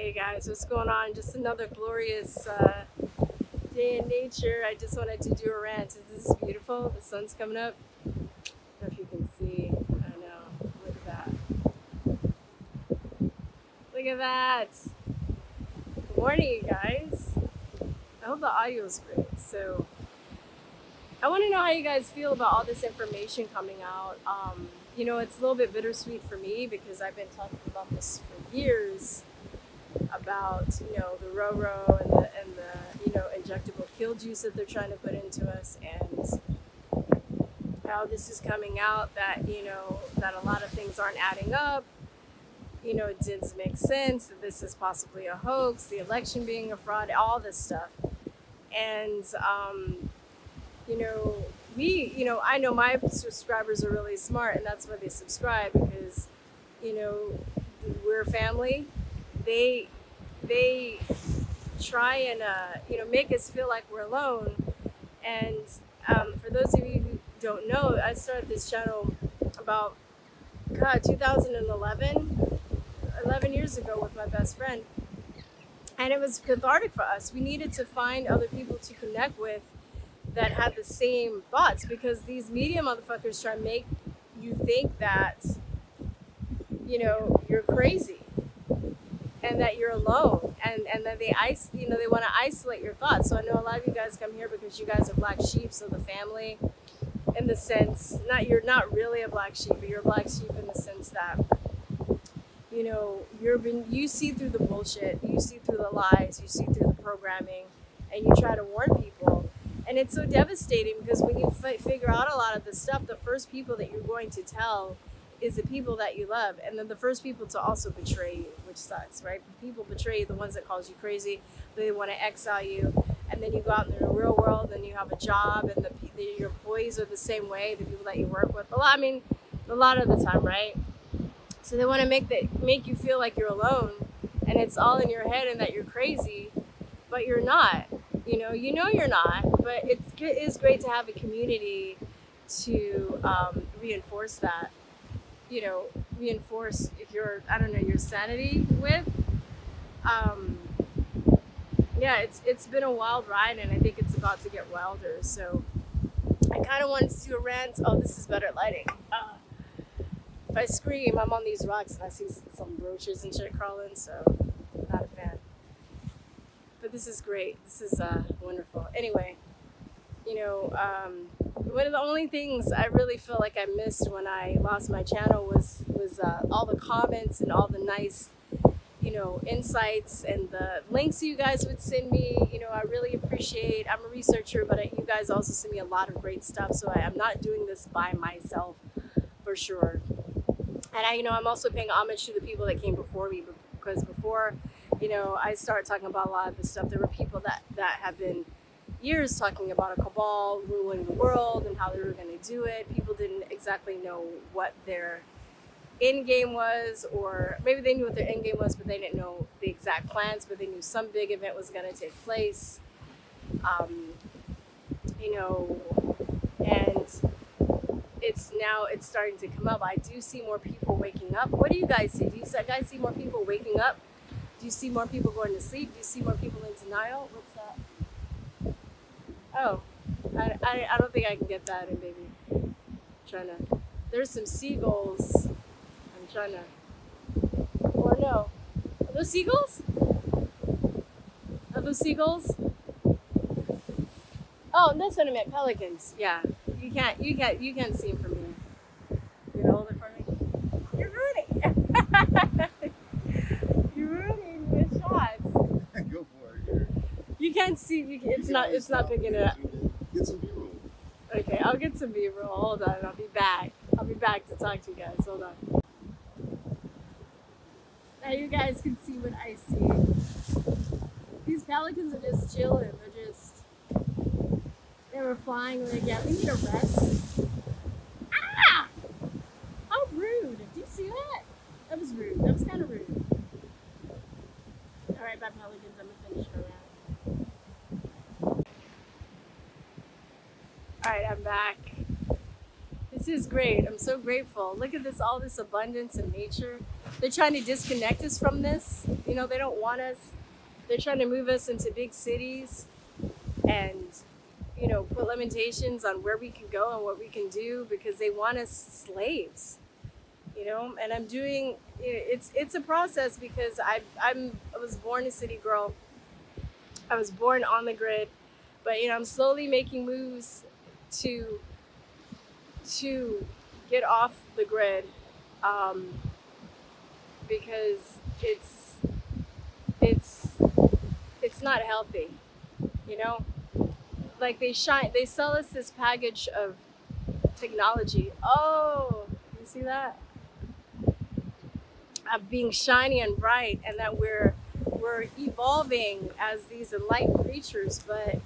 Hey guys, what's going on? Just another glorious day in nature. I just wanted to do a rant. This is beautiful. The sun's coming up. I don't know if you can see. I know. Look at that. Look at that. Good morning, you guys. I hope the audio is great. So I want to know how you guys feel about all this information coming out. You know, it's a little bit bittersweet for me because I've been talking about this for years. About, you know, the Roro and the you know, injectable kill juice that they're trying to put into us, and how this is coming out that, you know, that a lot of things aren't adding up. You know, it didn't make sense that this is possibly a hoax, the election being a fraud, all this stuff. And you know, I know my subscribers are really smart, and that's why they subscribe, because, you know, we're family. They try and you know, make us feel like we're alone. And for those of you who don't know, I started this channel about 2011, 11 years ago with my best friend, and it was cathartic for us. We needed to find other people to connect with that had the same thoughts, because these media motherfuckers try to make you think that, you know, you're crazy and that you're alone, and that they want to isolate your thoughts. So I know a lot of you guys come here because you guys are black sheep of the family, in the sense, you're not really a black sheep, but you're a black sheep in the sense that, you know, you see through the bullshit, you see through the lies, you see through the programming, and you try to warn people. And it's so devastating because when you figure out a lot of this stuff, the first people that you're going to tell is the people that you love, and then the first people to also betray you, which sucks, right? People betray you, the ones that calls you crazy, they want to exile you, and then you go out in the real world and you have a job, and your employees are the same way, the people that you work with, a lot of the time, right? So they want to make you feel like you're alone, and it's all in your head, and that you're crazy, but you're not. You know you're not, but it is great to have a community to reinforce that. You know, reinforce your sanity with. Yeah, it's been a wild ride, and I think it's about to get wilder. So I kind of wanted to do a rant. Oh, this is better lighting. If I scream, I'm on these rocks and I see some roaches and shit crawling, so I'm not a fan. But this is great. This is wonderful. Anyway, you know, one of the only things I really feel like I missed when I lost my channel was all the comments and all the nice, you know, insights and the links you guys would send me. You know, I really appreciate. I'm a researcher, but you guys also send me a lot of great stuff. So I'm not doing this by myself, for sure. And I'm also paying homage to the people that came before me, because before, you know, I started talking about a lot of this stuff, there were people that have been years talking about a cabal ruling the world and how they were going to do it. People didn't exactly know what their end game was, or maybe they knew what their end game was, but they didn't know the exact plans, but they knew some big event was going to take place. You know, and it's starting to come up. I do see more people waking up. What do you guys see? Do you guys see more people waking up? Do you see more people going to sleep? Do you see more people in denial? What's that? Oh, I don't think I can get that in, baby. There's some seagulls. I'm trying to, or no. Are those seagulls? Are those seagulls? Oh, that's what I meant, pelicans. Yeah, you can't see them from here. You gonna hold it for me? You're ruining. You're ruining the shots. Go for it. You can't see. It's not picking it up. Get some B-roll. Okay, I'll get some B-roll. Hold on, I'll be back. I'll be back to talk to you guys. Hold on. Now you guys can see what I see. These pelicans are just chilling. They were flying when again. We need a rest. Ah! How rude. Do you see that? That was rude. That was kind of rude. Alright, bye pelicans. I'm gonna finish her around. Alright, I'm back. This is great. I'm so grateful. Look at this, all this abundance in nature. They're trying to disconnect us from this. You know, they don't want us. They're trying to move us into big cities and, you know, put limitations on where we can go and what we can do because they want us slaves. You know, and I'm doing, it's a process because I was born a city girl. I was born on the grid, but, you know, I'm slowly making moves to get off the grid, because it's not healthy, you know. Like they sell us this package of technology. Oh, you see that? Of being shiny and bright, and that we're evolving as these enlightened creatures, but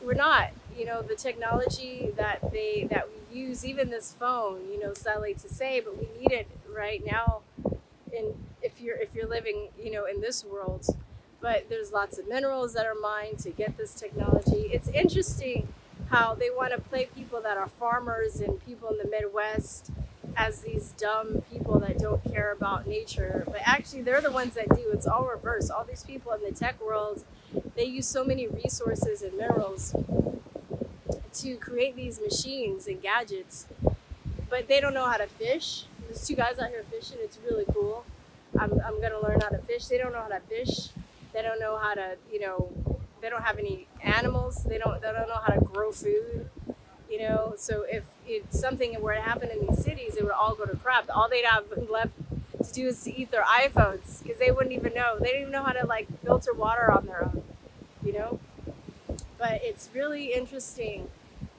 we're not. You know, the technology that we use, even this phone, you know, sadly to say, but we need it right now if you're living, you know, in this world. But there's lots of minerals that are mined to get this technology. It's interesting how they want to play people that are farmers and people in the Midwest as these dumb people that don't care about nature, but actually they're the ones that do. It's all reverse. All these people in the tech world, they use so many resources and minerals to create these machines and gadgets, but they don't know how to fish. There's two guys out here fishing. It's really cool. I'm gonna learn how to fish. They don't know how to fish. They don't know how to, you know, they don't have any animals. They don't know how to grow food. You know, so if something were to happen in these cities, it would all go to crap. All they'd have left to do is to eat their iPhones, because they wouldn't even know. They didn't even know how to like filter water on their own, you know. But it's really interesting,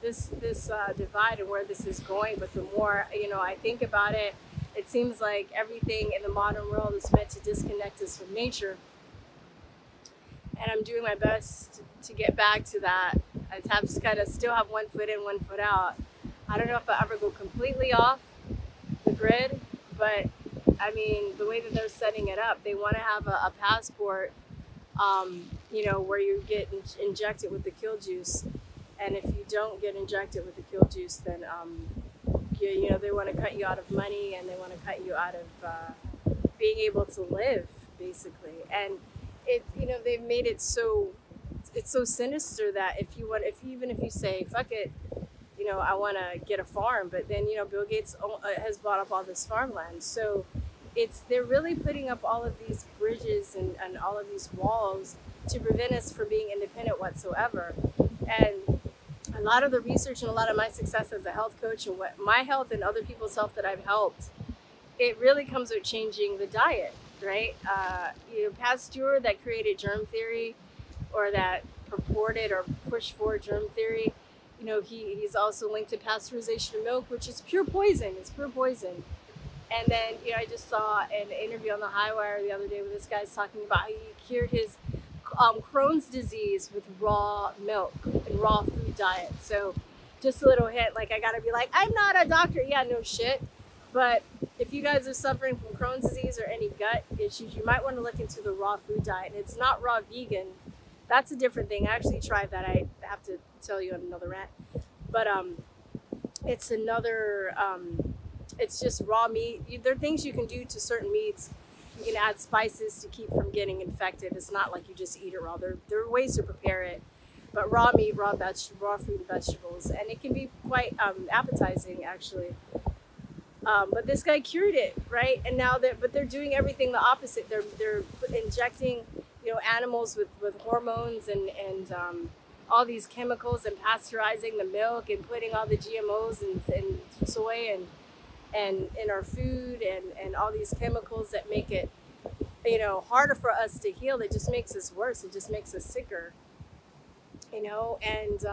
this divide and where this is going. But the more, you know, I think about it, it seems like everything in the modern world is meant to disconnect us from nature. And I'm doing my best to get back to that. I have to kind of still have one foot in, one foot out. I don't know if I'll ever go completely off the grid, but I mean, the way that they're setting it up, they want to have a passport, you know, where you get injected with the kill juice. And if you don't get injected with the kill juice, then, you know, they want to cut you out of money, and they want to cut you out of being able to live, basically. And you know, they've made it so, it's so sinister that even if you say, fuck it, you know, I want to get a farm, but then, you know, Bill Gates has bought up all this farmland. So they're really putting up all of these bridges and all of these walls to prevent us from being independent whatsoever. And a lot of the research and a lot of my success as a health coach and what my health and other people's health that I've helped, it really comes with changing the diet. Right? You know, Pasteur, that created germ theory, or that purported or pushed forward germ theory, you know, he's also linked to pasteurization of milk, which is pure poison. It's pure poison. And then, you know, I just saw an interview on the High Wire the other day where this guy's talking about how he cured his Crohn's disease with raw milk and raw food diet. So just a little hint, like, I gotta be like, I'm not a doctor. Yeah, no shit. But if you guys are suffering from Crohn's disease or any gut issues, you might want to look into the raw food diet. And it's not raw vegan. That's a different thing. I actually tried that. I have to tell you on another rant. But it's another, it's just raw meat. There are things you can do to certain meats. You can add spices to keep from getting infected. It's not like you just eat it raw. There are ways to prepare it. But raw meat, raw fruit and vegetables. And it can be quite appetizing, actually. But this guy cured it, right? And now they're doing everything the opposite. They're injecting, you know, animals with hormones and all these chemicals, and pasteurizing the milk and putting all the GMOs and soy and in our food and all these chemicals that make it, you know, harder for us to heal. It just makes us worse. It just makes us sicker, you know. And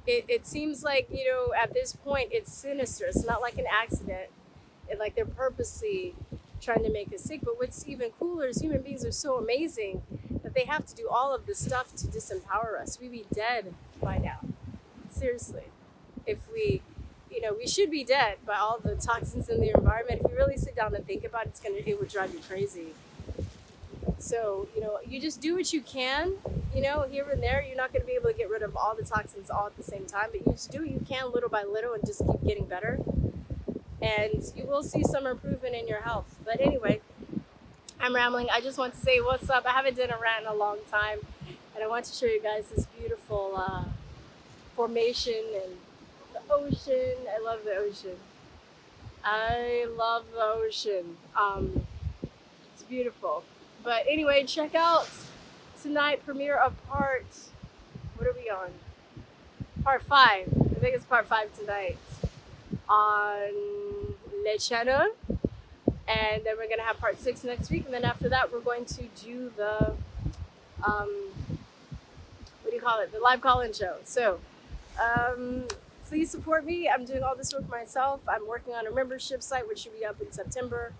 it seems like, you know, at this point, it's sinister. It's not like an accident. Like they're purposely trying to make us sick. But what's even cooler is human beings are so amazing that they have to do all of this stuff to disempower us. We'd be dead by now. Seriously. If we, you know, we should be dead by all the toxins in the environment. If you really sit down and think about it, it would drive you crazy. So, you know, you just do what you can you know, here and there, you're not going to be able to get rid of all the toxins all at the same time, but you do what you can little by little and just keep getting better. And you will see some improvement in your health. But anyway, I'm rambling. I just want to say what's up. I haven't done a rant in a long time, and I want to show you guys this beautiful formation and the ocean. I love the ocean. I love the ocean. It's beautiful. But anyway, check out tonight premiere of part, what are we on? Part 5. I think it's part 5 tonight on Le Channel. And then we're going to have part 6 next week. And then after that, we're going to do the, what do you call it? The live call-in show. So, please support me. I'm doing all this work myself. I'm working on a membership site, which should be up in September.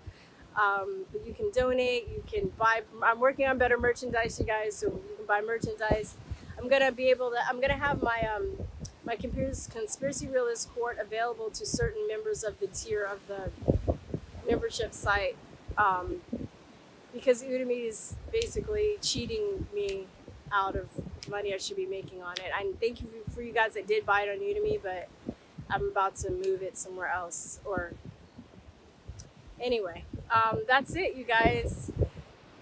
But you can donate, you can buy. I'm working on better merchandise, you guys, so you can buy merchandise. I'm going to have my, my Conspiracy Realist Court available to certain members of the tier of the membership site, because Udemy is basically cheating me out of money I should be making on it. And thank you for you guys that did buy it on Udemy, but I'm about to move it somewhere else. Or anyway, that's it, you guys.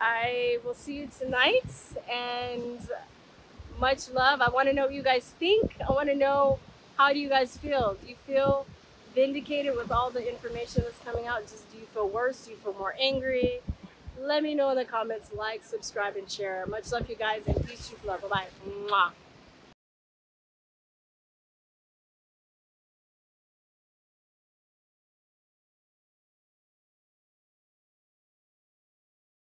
I will see you tonight, and much love. I want to know what you guys think. I want to know, how do you guys feel? Do you feel vindicated with all the information that's coming out? Just, do you feel worse? Do you feel more angry? Let me know in the comments. Like, subscribe, and share. Much love, you guys, and peace, truth, love. Bye-bye. Mwah.